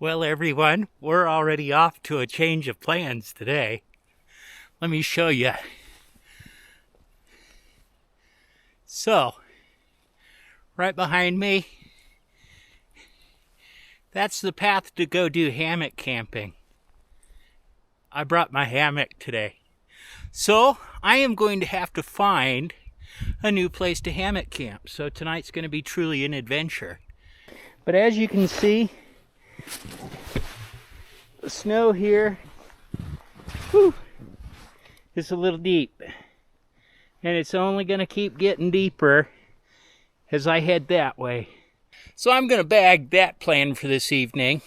Well, everyone, we're already off to a change of plans today. Let me show you. So, right behind me, that's the path to go do hammock camping. I brought my hammock today. So, I am going to have to find a new place to hammock camp. So tonight's going to be truly an adventure. But as you can see, the snow here is a little deep. And it's only going to keep getting deeper as I head that way. So I'm going to bag that plan for this evening.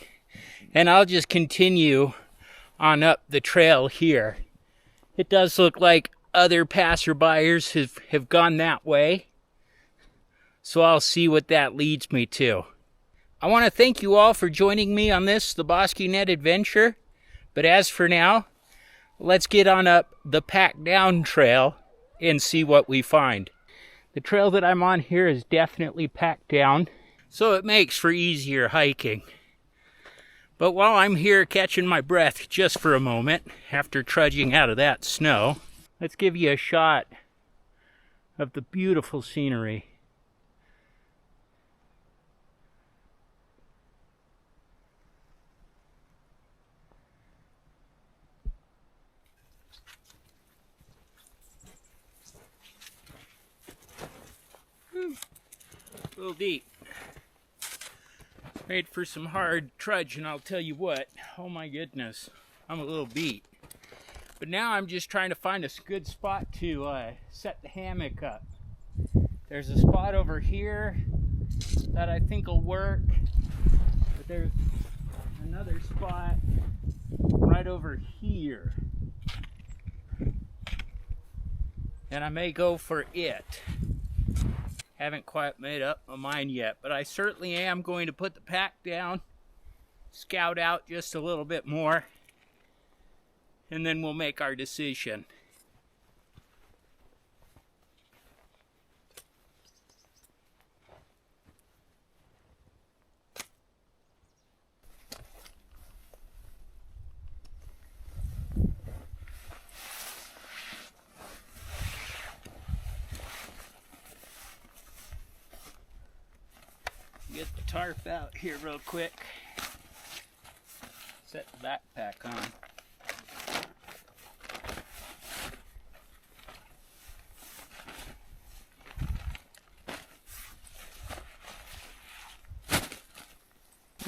And I'll just continue on up the trail here. It does look like other passerbyers have gone that way. So I'll see what that leads me to. I want to thank you all for joining me on this, the Bosky Net adventure. But as for now, let's get on up the Pack Down Trail and see what we find. The trail that I'm on here is definitely packed down, so it makes for easier hiking. But while I'm here catching my breath just for a moment, after trudging out of that snow, let's give you a shot of the beautiful scenery. A little deep. Made for some hard trudge, and I'll tell you what, oh my goodness, I'm a little beat. But now I'm just trying to find a good spot to set the hammock up. There's a spot over here that I think will work, but there's another spot right over here, and I may go for it. Haven't quite made up my mind yet, but I certainly am going to put the pack down, scout out just a little bit more, and then we'll make our decision. Get the tarp out here real quick. Set the backpack on.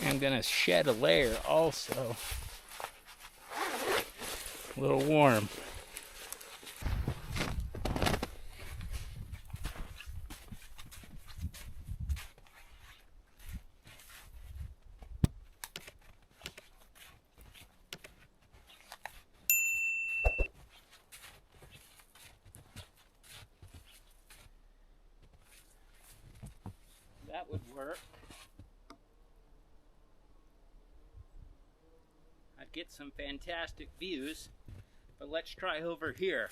I'm gonna shed a layer also. A little warm. That would work. I'd get some fantastic views, but let's try over here.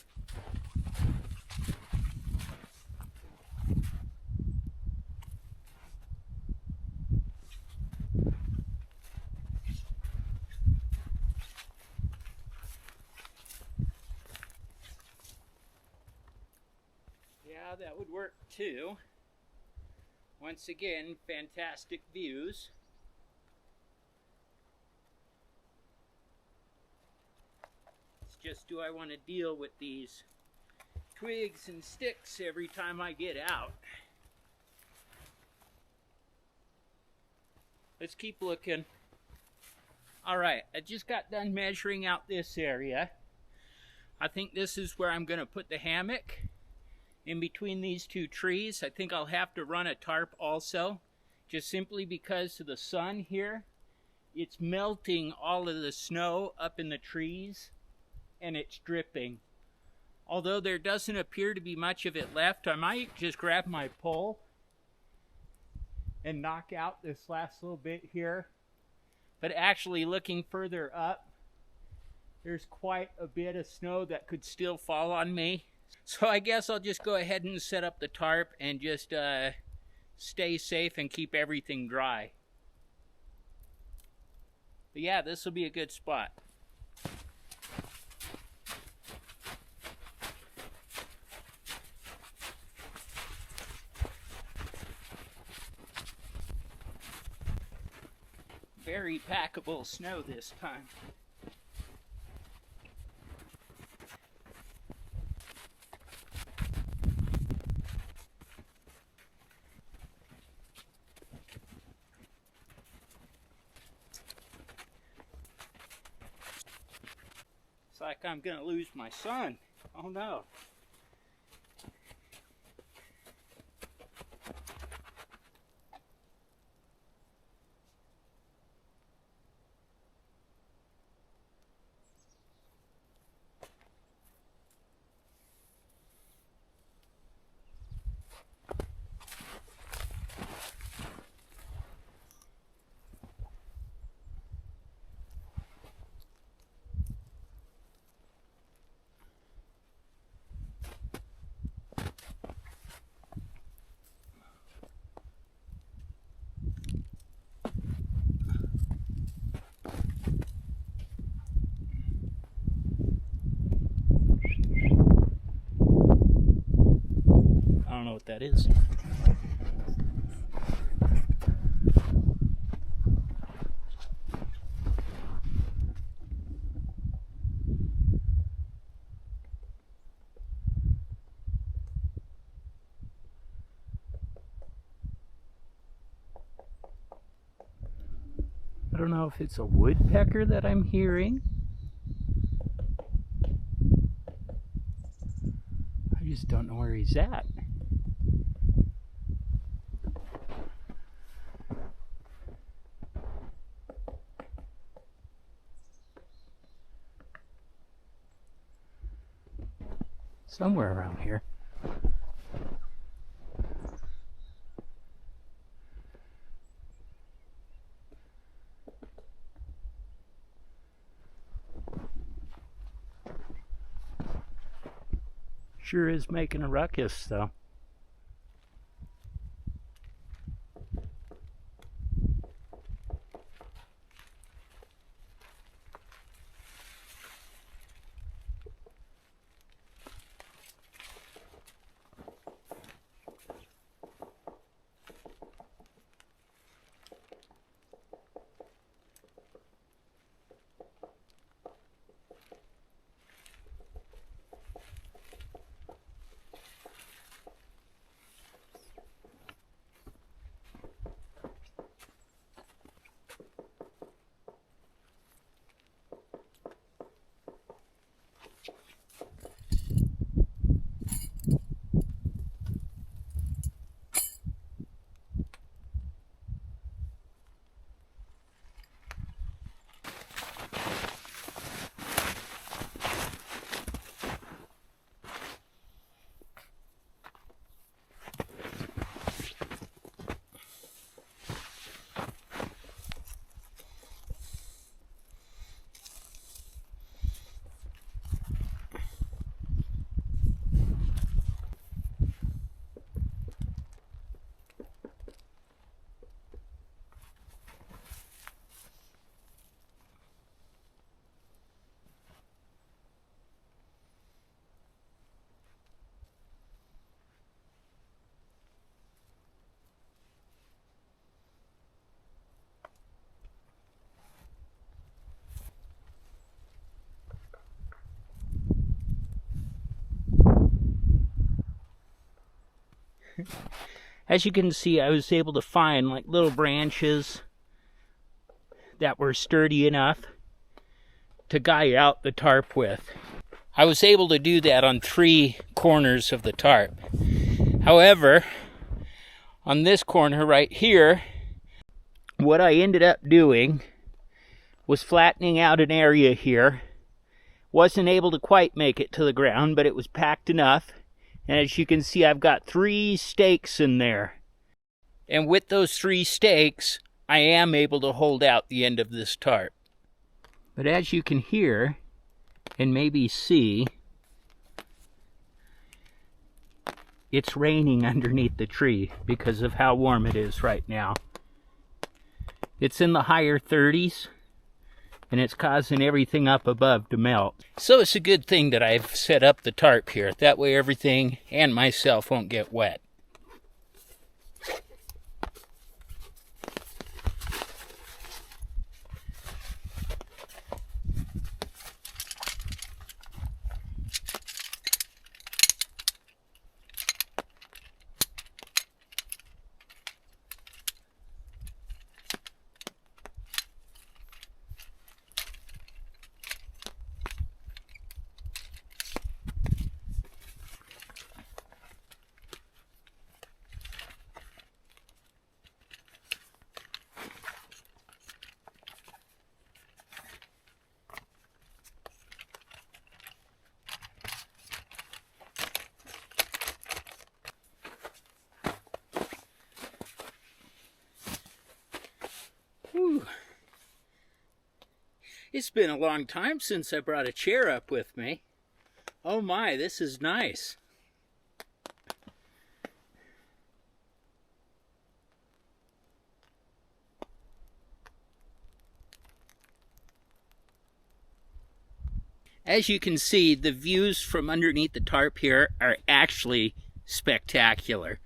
Yeah, that would work too. Once again, fantastic views. It's just, do I want to deal with these twigs and sticks every time I get out? Let's keep looking. Alright, I just got done measuring out this area. I think this is where I'm going to put the hammock. In between these two trees. I think I'll have to run a tarp also, just simply because of the sun here. It's melting all of the snow up in the trees, and it's dripping. Although there doesn't appear to be much of it left, I might just grab my pole and knock out this last little bit here. But actually, looking further up, there's quite a bit of snow that could still fall on me. So I guess I'll just go ahead and set up the tarp and just stay safe and keep everything dry. But yeah, this will be a good spot. Very packable snow this time. It's like I'm gonna lose my son. Oh no. I don't know what that is. I don't know if it's a woodpecker that I'm hearing. I just don't know where he's at. Somewhere around here. Sure is making a ruckus, though. As you can see, I was able to find like little branches that were sturdy enough to guy out the tarp with. I was able to do that on 3 corners of the tarp. However, on this corner right here, what I ended up doing was flattening out an area here. Wasn't able to quite make it to the ground, but it was packed enough. And as you can see, I've got 3 stakes in there. And with those 3 stakes, I am able to hold out the end of this tarp. But as you can hear, and maybe see, it's raining underneath the tree because of how warm it is right now. It's in the higher 30s, and it's causing everything up above to melt. So it's a good thing that I've set up the tarp here. That way everything and myself won't get wet. Whew. It's been a long time since I brought a chair up with me. Oh my, this is nice. As you can see, the views from underneath the tarp here are actually spectacular.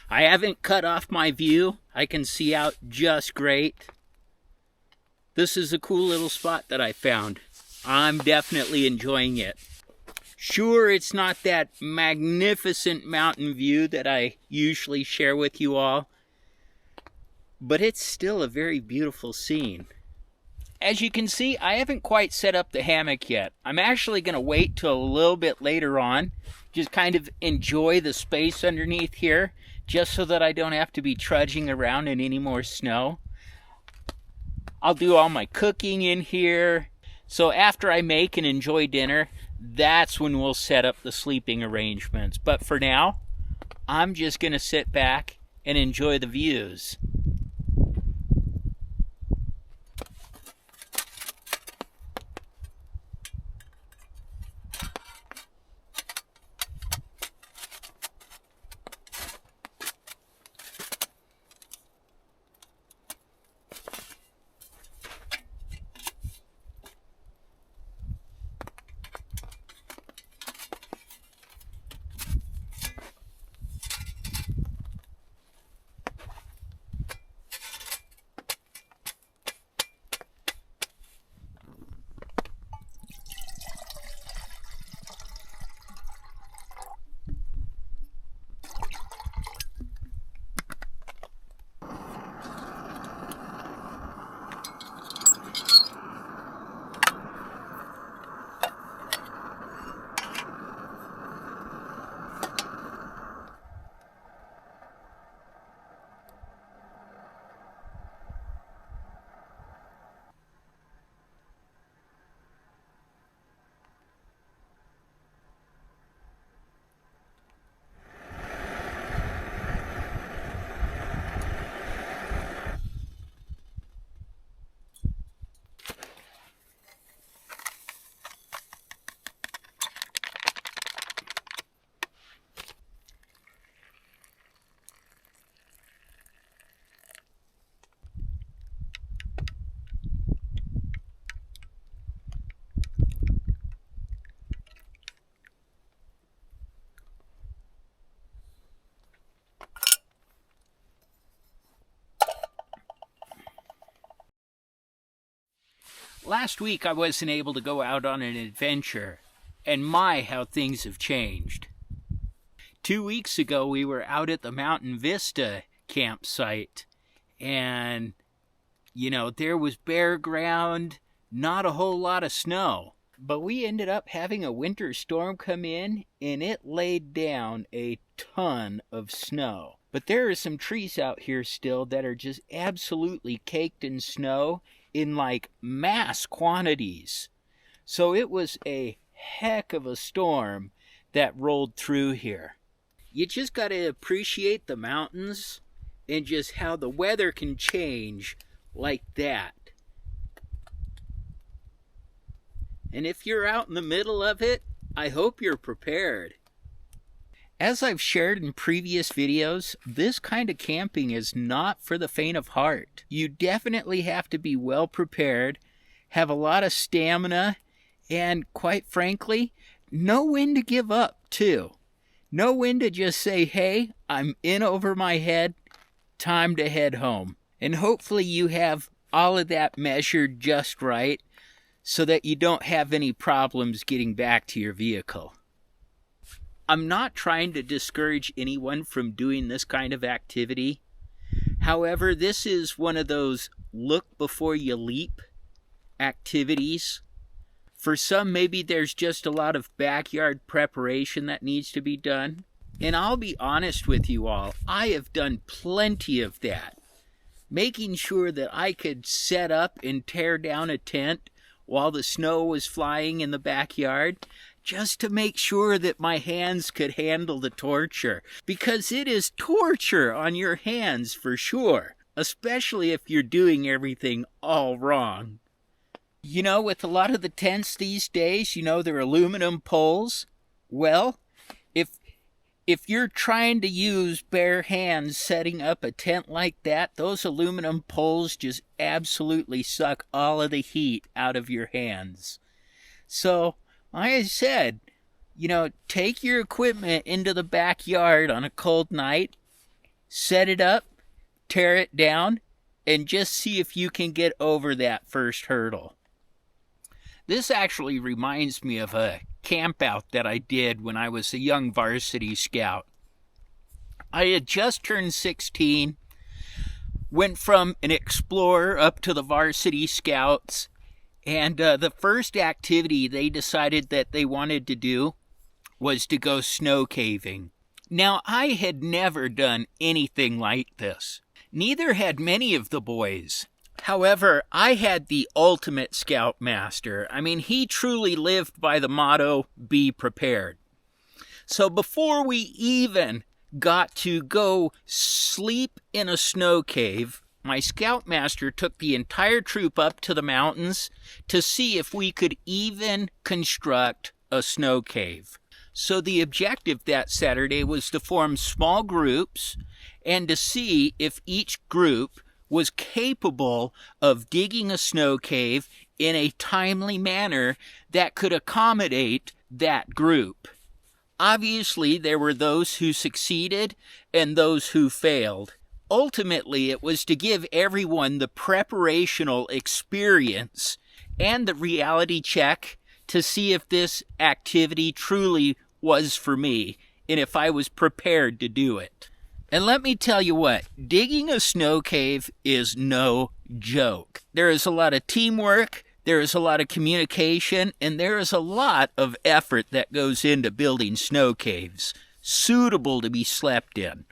I haven't cut off my view. I can see out just great. This is a cool little spot that I found. I'm definitely enjoying it. Sure, it's not that magnificent mountain view that I usually share with you all, but it's still a very beautiful scene. As you can see, I haven't quite set up the hammock yet. I'm actually going to wait till a little bit later on, just kind of enjoy the space underneath here, just so that I don't have to be trudging around in any more snow. I'll do all my cooking in here. So after I make and enjoy dinner, that's when we'll set up the sleeping arrangements. But for now, I'm just going to sit back and enjoy the views. Last week I wasn't able to go out on an adventure, and my, how things have changed. 2 weeks ago we were out at the Mountain Vista campsite, and, you know, there was bare ground, not a whole lot of snow. But we ended up having a winter storm come in, and it laid down a ton of snow. But there are some trees out here still that are just absolutely caked in snow in like mass quantities. So it was a heck of a storm that rolled through here. You just got to appreciate the mountains and just how the weather can change like that. And if you're out in the middle of it, I hope you're prepared. As I've shared in previous videos, this kind of camping is not for the faint of heart. You definitely have to be well prepared, have a lot of stamina, and quite frankly, know when to give up, too. Know when to just say, hey, I'm in over my head, time to head home. And hopefully you have all of that measured just right so that you don't have any problems getting back to your vehicle. I'm not trying to discourage anyone from doing this kind of activity. However, this is one of those look before you leap activities. For some, maybe there's just a lot of backyard preparation that needs to be done. And I'll be honest with you all, I have done plenty of that. Making sure that I could set up and tear down a tent while the snow was flying in the backyard, just to make sure that my hands could handle the torture. Because it is torture on your hands for sure, especially if you're doing everything all wrong. You know, with a lot of the tents these days, you know, they're aluminum poles. Well, if you're trying to use bare hands setting up a tent like that, those aluminum poles just absolutely suck all of the heat out of your hands. So, like I said, you know, take your equipment into the backyard on a cold night, set it up, tear it down, and just see if you can get over that first hurdle. This actually reminds me of a camp out that I did when I was a young varsity scout. I had just turned 16, went from an explorer up to the varsity scouts, and the first activity they decided that they wanted to do was to go snow caving. Now, I had never done anything like this. Neither had many of the boys. However, I had the ultimate scoutmaster. I mean, he truly lived by the motto, be prepared. So before we even got to go sleep in a snow cave, my scoutmaster took the entire troop up to the mountains to see if we could even construct a snow cave. So the objective that Saturday was to form small groups and to see if each group was capable of digging a snow cave in a timely manner that could accommodate that group. Obviously, there were those who succeeded and those who failed. Ultimately, it was to give everyone the preparational experience and the reality check to see if this activity truly was for me and if I was prepared to do it. And let me tell you what, digging a snow cave is no joke. There is a lot of teamwork, there is a lot of communication, and there is a lot of effort that goes into building snow caves, suitable to be slept in.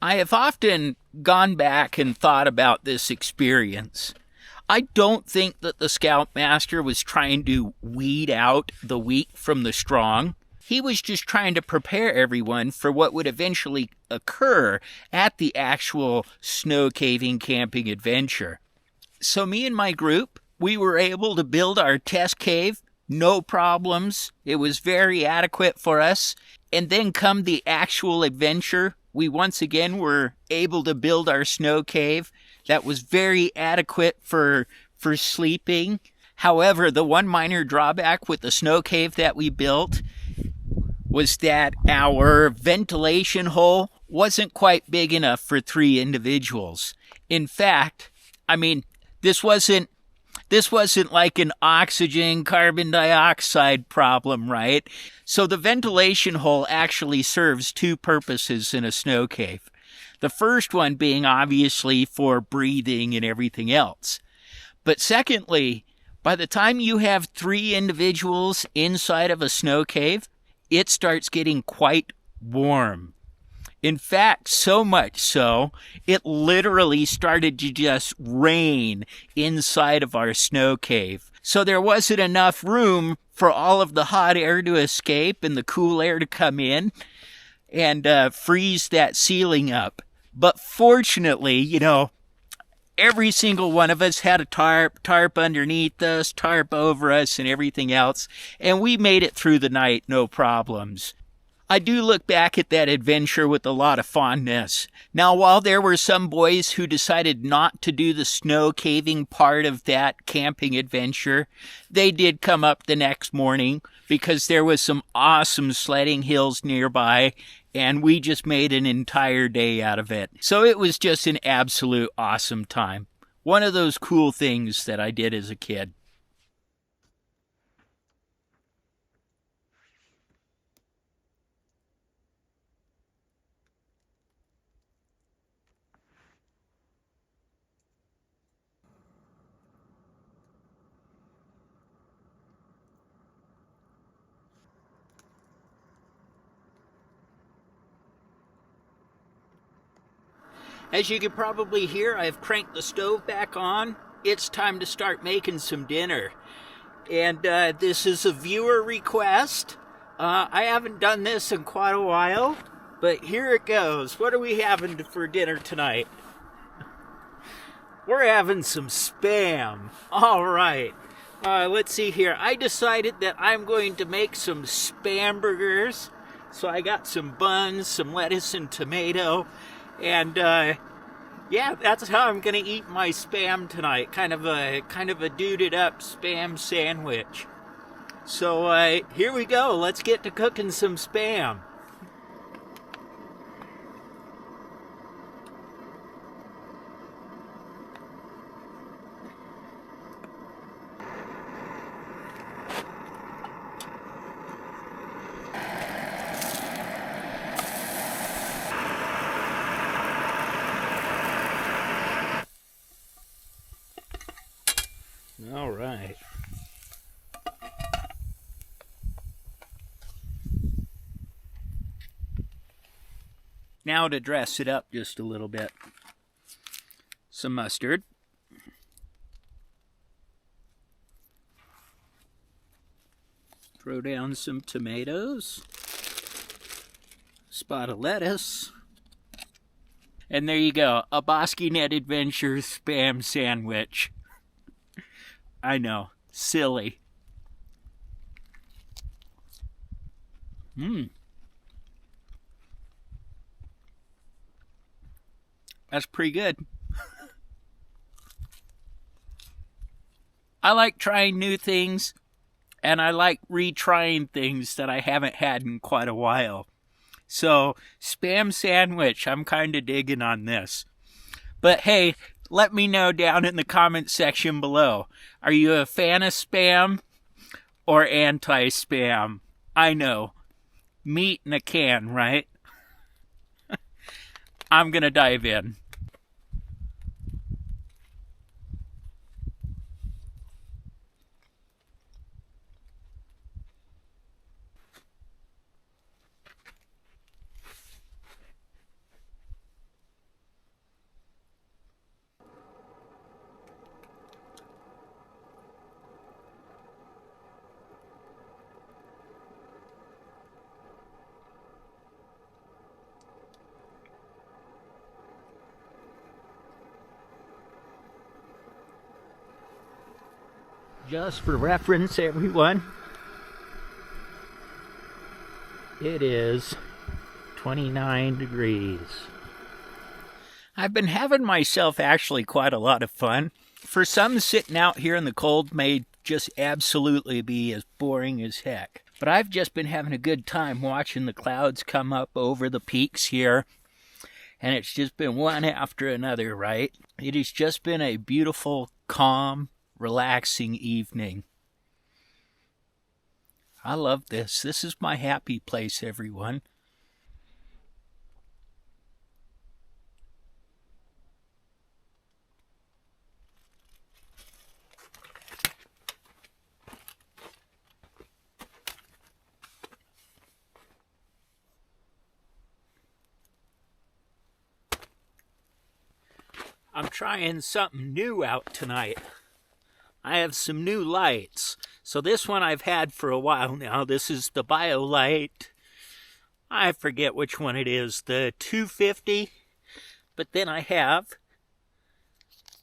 I have often gone back and thought about this experience. I don't think that the scoutmaster was trying to weed out the weak from the strong. He was just trying to prepare everyone for what would eventually occur at the actual snow caving camping adventure. So me and my group, we were able to build our test cave, no problems. It was very adequate for us. And then come the actual adventure, we once again were able to build our snow cave that was very adequate for sleeping. However, the one minor drawback with the snow cave that we built was that our ventilation hole wasn't quite big enough for 3 individuals. In fact, I mean, this wasn't like an oxygen, carbon dioxide problem, right? So the ventilation hole actually serves 2 purposes in a snow cave. The first one being obviously for breathing and everything else. But secondly, by the time you have 3 individuals inside of a snow cave, it starts getting quite warm. In fact, so much so, it literally started to just rain inside of our snow cave. So there wasn't enough room for all of the hot air to escape and the cool air to come in and freeze that ceiling up. But fortunately, you know, every single one of us had a tarp underneath us, tarp over us, and everything else, and we made it through the night, no problems. I do look back at that adventure with a lot of fondness. Now, while there were some boys who decided not to do the snow caving part of that camping adventure, they did come up the next morning because there was some awesome sledding hills nearby, and we just made an entire day out of it. So it was just an absolute awesome time. One of those cool things that I did as a kid. As you can probably hear, I've cranked the stove back on. It's time to start making some dinner. And this is a viewer request. I haven't done this in quite a while, but here it goes. What are we having for dinner tonight? We're having some Spam. All right. Let's see here. I decided that I'm going to make some Spam burgers. So I got some buns, some lettuce and tomato. And yeah, that's how I'm gonna eat my Spam tonight. Kind of a duded up Spam sandwich. So here we go. Let's get to cooking some Spam. All right. Now to dress it up just a little bit. Some mustard. Throw down some tomatoes. Spot of lettuce. And there you go. A Bosky Net Adventure Spam sandwich. I know. Silly. That's pretty good. I like trying new things, and I like retrying things that I haven't had in quite a while. So, Spam sandwich, I'm kind of digging on this. But hey, let me know down in the comment section below. Are you a fan of Spam or anti-Spam? I know. Meat in a can, right? I'm gonna dive in. Just for reference, everyone, it is 29 degrees. I've been having myself actually quite a lot of fun. For some, sitting out here in the cold may just absolutely be as boring as heck. But I've just been having a good time watching the clouds come up over the peaks here. And it's just been one after another, right? It has just been a beautiful, calm, relaxing evening. I love this. This is my happy place, everyone. I'm trying something new out tonight. I have some new lights. So this one I've had for a while now. This is the BioLite. I forget which one it is. The 250. But then I have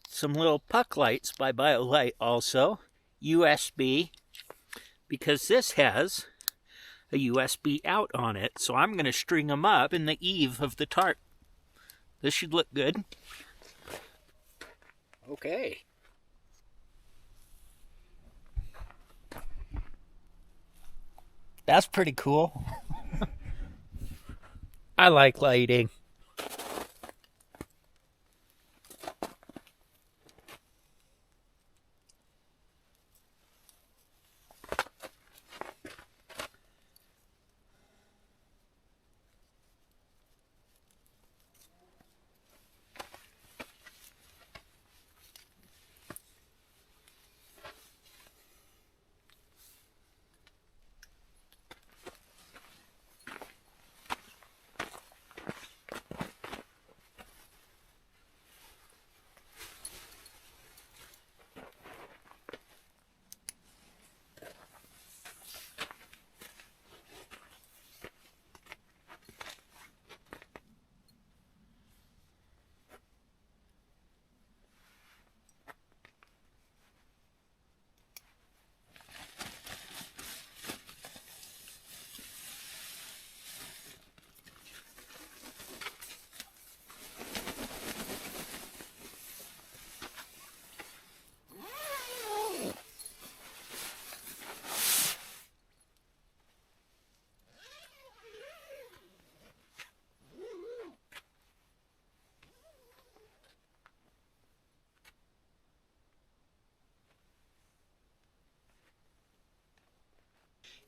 some little puck lights by BioLite also. USB. Because this has a USB out on it. So I'm going to string them up in the eave of the tarp. This should look good. Okay. That's pretty cool. I like lighting.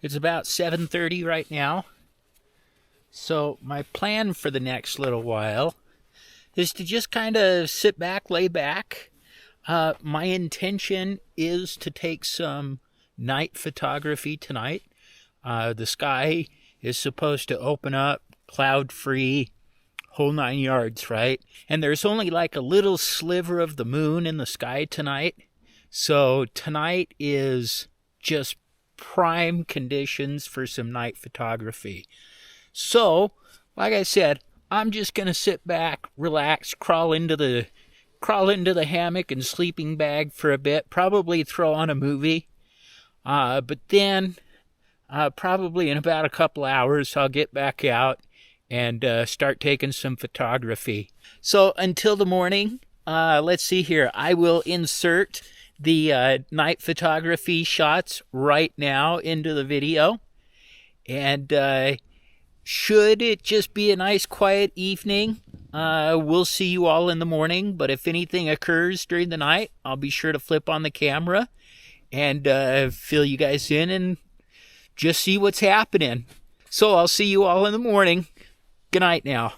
It's about 7:30 right now. So my plan for the next little while is to just kind of sit back, lay back. My intention is to take some night photography tonight. The sky is supposed to open up, cloud-free, whole 9 yards, right? And there's only like a little sliver of the moon in the sky tonight. So tonight is just prime conditions for some night photography. So, like I said, I'm just going to sit back, relax, crawl into the hammock and sleeping bag for a bit, probably throw on a movie. But then, probably in about a couple hours, I'll get back out and start taking some photography. So until the morning, let's see here. I will insert the night photography shots right now into the video. And should it just be a nice quiet evening, we'll see you all in the morning. But if anything occurs during the night, I'll be sure to flip on the camera and fill you guys in and just see what's happening. So I'll see you all in the morning. Good night now.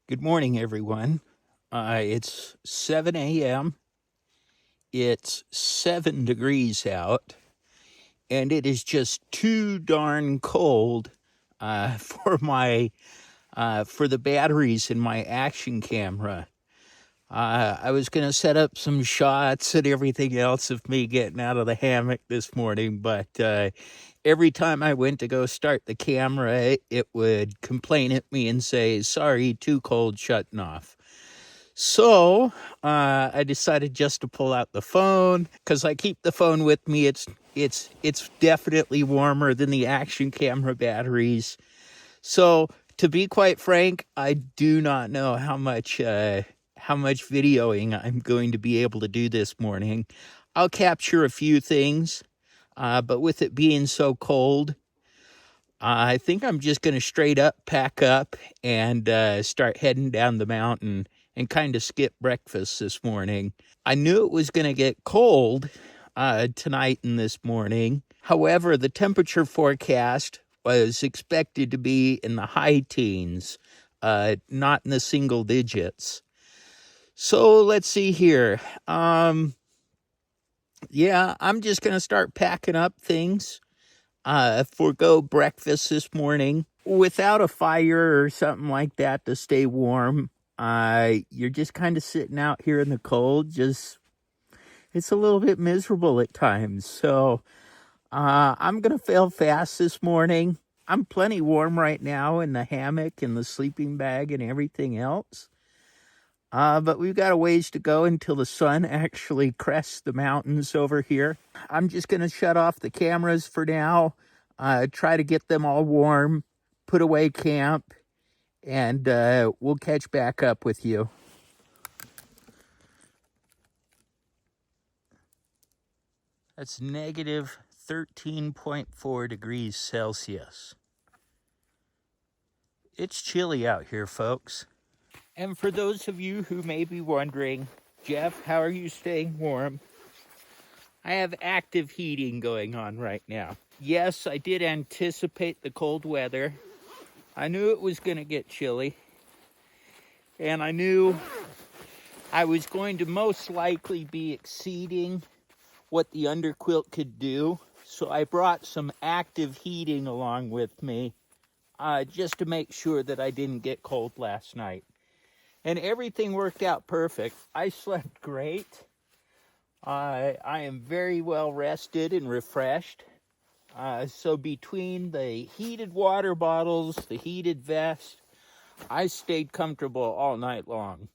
Good morning, everyone. It's 7 a.m. It's 7 degrees out, and it is just too darn cold for the batteries in my action camera. I was going to set up some shots and everything else of me getting out of the hammock this morning, but every time I went to go start the camera, it would complain at me and say, sorry, too cold, shutting off. So I decided just to pull out the phone, because I keep the phone with me. It's definitely warmer than the action camera batteries. So to be quite frank, I do not know how much videoing I'm going to be able to do this morning. I'll capture a few things, but with it being so cold, I think I'm just going to straight up pack up and start heading down the mountain and kind of skip breakfast this morning. I knew it was going to get cold tonight and this morning. However, the temperature forecast was expected to be in the high teens, not in the single digits. So let's see here. Yeah, I'm just going to start packing up things. forego breakfast this morning. Without a fire or something like that to stay warm, you're just kind of sitting out here in the cold. It's a little bit miserable at times. So I'm going to fail fast this morning. I'm plenty warm right now in the hammock and the sleeping bag and everything else. But we've got a ways to go until the sun actually crests the mountains over here. I'm just going to shut off the cameras for now, try to get them all warm, put away camp, and we'll catch back up with you. That's negative 13.4 degrees Celsius. It's chilly out here, folks. And for those of you who may be wondering, Jeff, how are you staying warm? I have active heating going on right now. Yes, I did anticipate the cold weather. I knew it was going to get chilly. And I knew I was going to most likely be exceeding what the underquilt could do. So I brought some active heating along with me just to make sure that I didn't get cold last night. And everything worked out perfect. I slept great. I am very well rested and refreshed. So between the heated water bottles, the heated vest, I stayed comfortable all night long.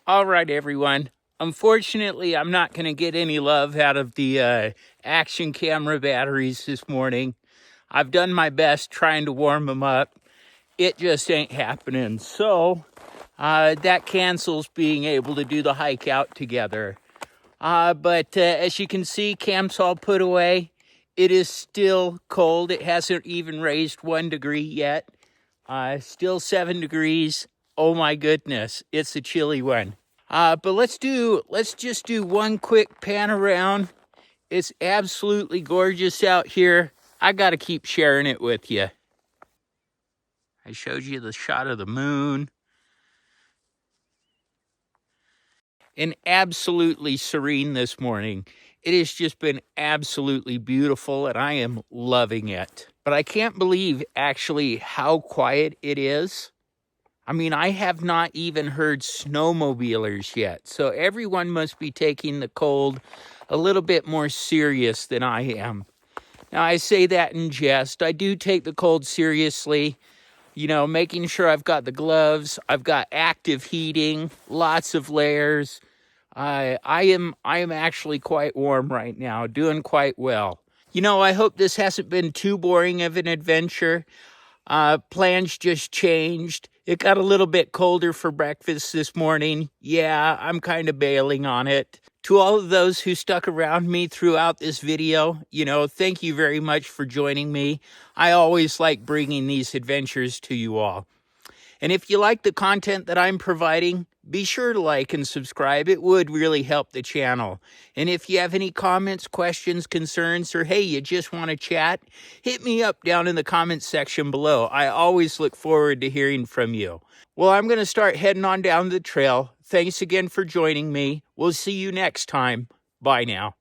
All right, everyone. Unfortunately, I'm not going to get any love out of the action camera batteries this morning. I've done my best trying to warm them up. It just ain't happening. So that cancels being able to do the hike out together. But as you can see, camp's all put away. It is still cold. It hasn't even raised 1 degree yet. Still 7 degrees. Oh my goodness, it's a chilly one. But let's just do one quick pan around. It's absolutely gorgeous out here. I gotta keep sharing it with you. I showed you the shot of the moon. And absolutely serene this morning. It has just been absolutely beautiful, and I am loving it. But I can't believe actually how quiet it is. I mean, I have not even heard snowmobilers yet, so everyone must be taking the cold a little bit more serious than I am. Now, I say that in jest. I do take the cold seriously, you know, making sure I've got the gloves, I've got active heating, lots of layers. I am actually quite warm right now, doing quite well. You know, I hope this hasn't been too boring of an adventure. Plans just changed. It got a little bit colder for breakfast this morning. Yeah, I'm kind of bailing on it. To all of those who stuck around me throughout this video, you know, thank you very much for joining me. I always like bringing these adventures to you all. And if you like the content that I'm providing, be sure to like and subscribe. It would really help the channel. And if you have any comments, questions, concerns, or hey, you just want to chat, hit me up down in the comments section below. I always look forward to hearing from you. Well, I'm going to start heading on down the trail. Thanks again for joining me. We'll see you next time. Bye now.